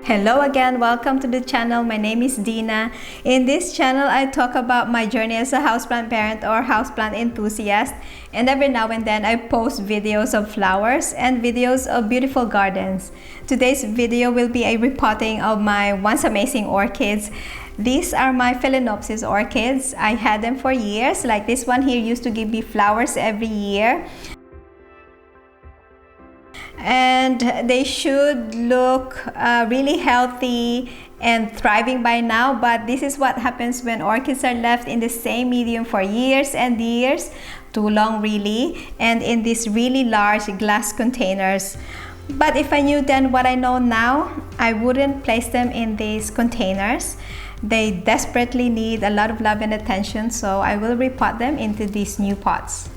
Hello again, welcome to the channel. My name is Dina. In this channel, I talk about my journey as a houseplant parent or houseplant enthusiast, and every now and then I post videos of flowers and videos of beautiful gardens. Today's video will be a repotting of my once amazing orchids. These are my Phalaenopsis orchids. I had them for years. Like this one here used to give me flowers every year. And they should look really healthy and thriving by now, but this is what happens when orchids are left in the same medium for years and years, too long really, and in these really large glass containers. But if I knew then what I know now, I wouldn't place them in these containers. They desperately need a lot of love and attention, so I will repot them into these new pots.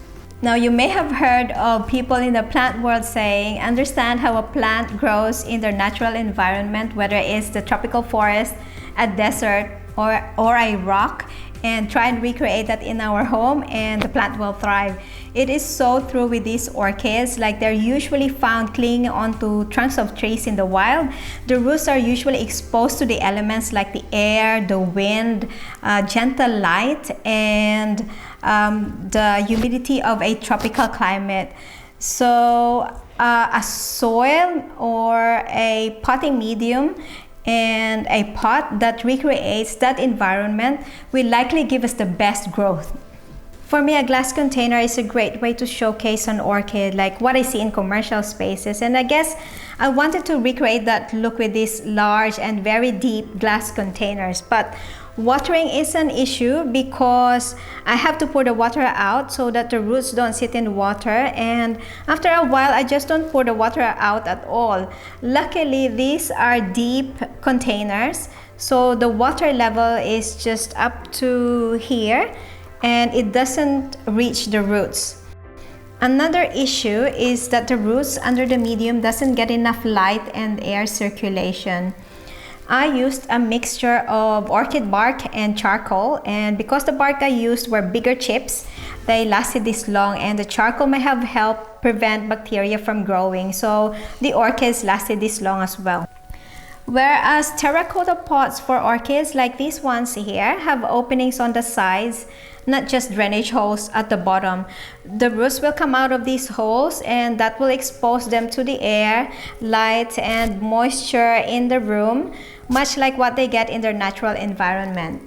Now, you may have heard of people in the plant world saying, understand how a plant grows in their natural environment, whether it's the tropical forest, a desert, or a rock, and try and recreate that in our home and the plant will thrive. It is so true with these orchids. Like, they're usually found clinging onto trunks of trees in the wild. The roots are usually exposed to the elements like the air, the wind, gentle light, and the humidity of a tropical climate. So a soil or a potting medium and a pot that recreates that environment will likely give us the best growth. For me, a glass container is a great way to showcase an orchid, like what I see in commercial spaces. And I guess I wanted to recreate that look with these large and very deep glass containers. But watering is an issue because I have to pour the water out so that the roots don't sit in water. And after a while, I just don't pour the water out at all. Luckily, these are deep containers, so the water level is just up to here, and it doesn't reach the roots. Another issue is that the roots under the medium doesn't get enough light and air circulation. I used a mixture of orchid bark and charcoal, and because the bark I used were bigger chips, they lasted this long, and the charcoal may have helped prevent bacteria from growing, so the orchids lasted this long as well. Whereas terracotta pots for orchids like these ones here have openings on the sides, not just drainage holes at the bottom. The roots will come out of these holes, and that will expose them to the air, light, and moisture in the room, much like what they get in their natural environment.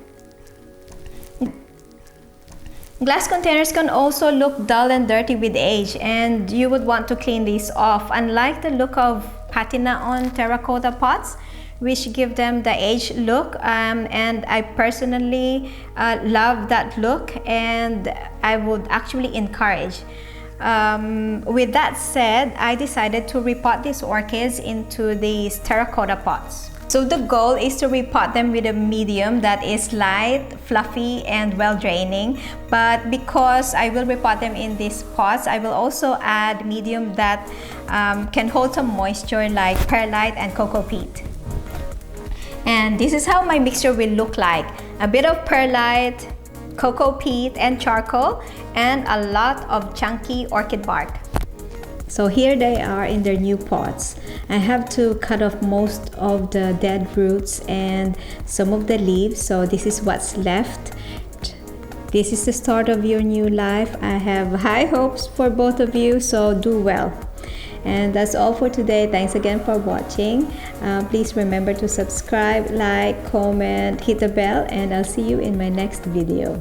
Glass containers can also look dull and dirty with age, and you would want to clean these off, unlike the look of patina on terracotta pots, which give them the aged look, and I personally love that look, and I would actually encourage. With that said, I decided to repot these orchids into these terracotta pots. So the goal is to repot them with a medium that is light, fluffy, and well draining. But because I will repot them in these pots, I will also add medium that can hold some moisture like perlite and cocoa peat. And this is how my mixture will look like. A bit of perlite, cocoa peat, and charcoal, and a lot of chunky orchid bark. So here they are in their new pots. I have to cut off most of the dead roots and some of the leaves, so this is what's left. This is the start of your new life. I have high hopes for both of you, so do well. And that's all for today. Thanks again for watching. Please remember to subscribe, like, comment, hit the bell, and I'll see you in my next video.